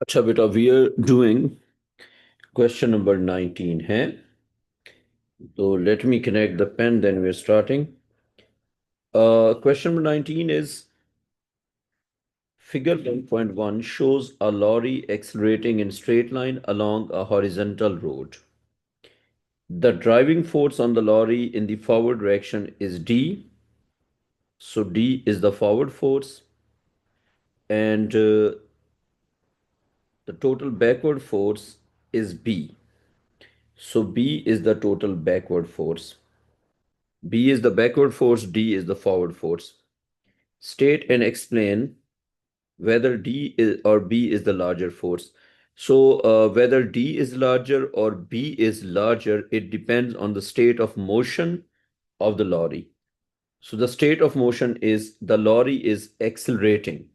अच्छा बेटा, we are doing question number 19 है। तो let me connect the pen, then we are starting. Question number 19 is figure 1.1 shows a lorry accelerating in straight line along a horizontal road. The driving force on the lorry in the forward direction is D. So D is the forward force, and the total backward force is B. So B is the total backward force. B is the backward force, D is the forward force. State and explain whether D is, or B is the larger force. So whether D is larger or B is larger, it depends on the state of motion of the lorry. So the state of motion is the lorry is accelerating.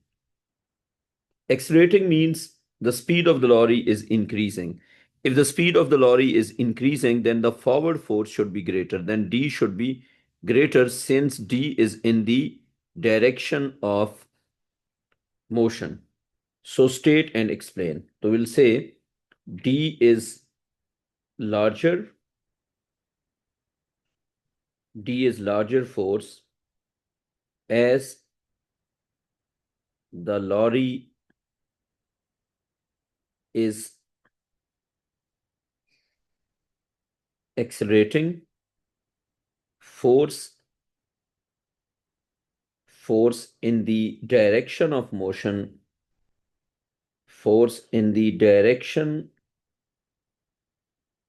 Accelerating means the speed of the lorry is increasing. If the speed of the lorry is increasing, then the forward force should be greater. Then D should be greater since D is in the direction of motion. So state and explain. So we'll say D is larger. D is larger force as the lorry is accelerating. Force in the direction of motion. Force in the direction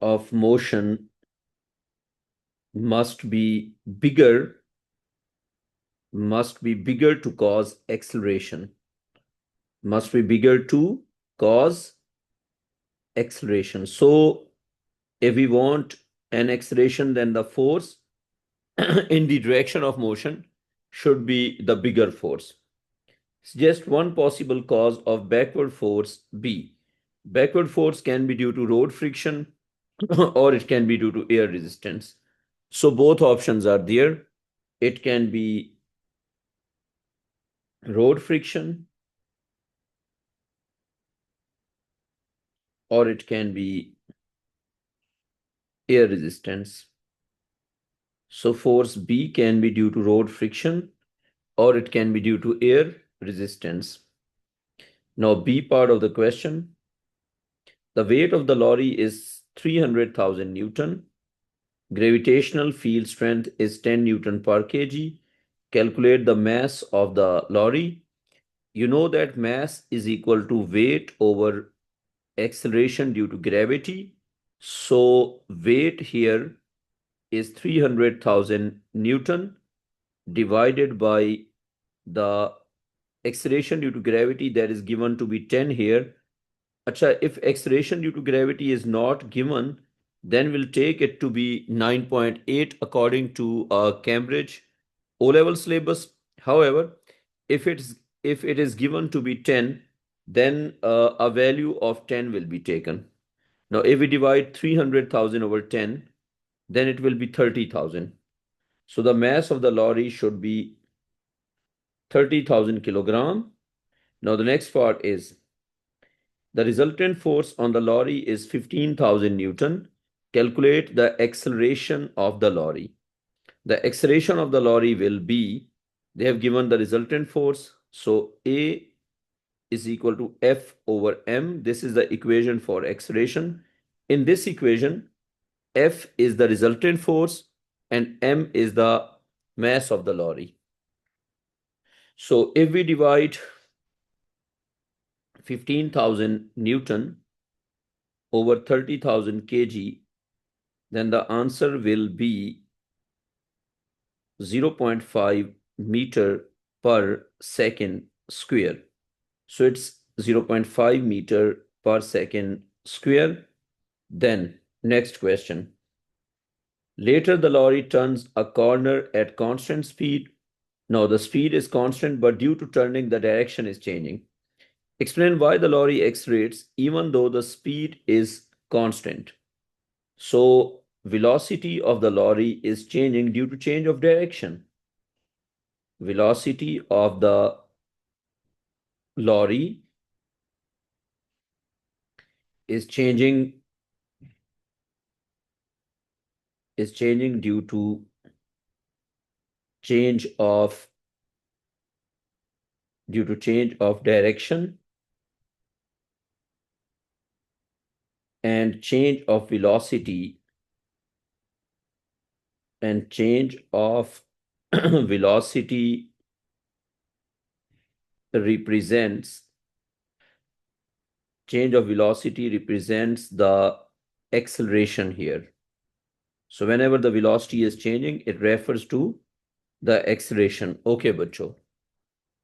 of motion must be bigger to cause acceleration. Must be bigger to cause acceleration. So if we want an acceleration, then the force in the direction of motion should be the bigger force. Suggest one possible cause of backward force B. Backward force can be due to road friction or it can be due to air resistance. So both options are there. It can be road friction or it can be air resistance. So force B can be due to road friction or it can be due to air resistance. Now B part of the question. The weight of the lorry is 300,000 Newton. Gravitational field strength is 10 Newton per kg. Calculate the mass of the lorry. You know that mass is equal to weight over acceleration due to gravity. So weight here is 300,000 Newton divided by the acceleration due to gravity that is given to be 10 here. Acha, if acceleration due to gravity is not given, then we'll take it to be 9.8 according to Cambridge O-level syllabus. However, if it is given to be 10, then a value of 10 will be taken. Now, if we divide 300,000 over 10, then it will be 30,000. So the mass of the lorry should be 30,000 kilogram. Now the next part is the resultant force on the lorry is 15,000 Newton. Calculate the acceleration of the lorry. The acceleration of the lorry will be, they have given the resultant force. So A is equal to F over M. This is the equation for acceleration. In this equation, F is the resultant force and M is the mass of the lorry. So if we divide 15,000 Newton over 30,000 kg, then the answer will be 0.5 meter per second square. So it's 0.5 meter per second square. Then next question. Later the lorry turns a corner at constant speed. Now the speed is constant, but due to turning, the direction is changing. Explain why the lorry accelerates even though the speed is constant. So velocity of the lorry is changing due to change of direction. Velocity of the lorry is changing due to change of direction and change of velocity velocity represents the acceleration here. So whenever the velocity is changing, it refers to the acceleration. Okay, बच्चों.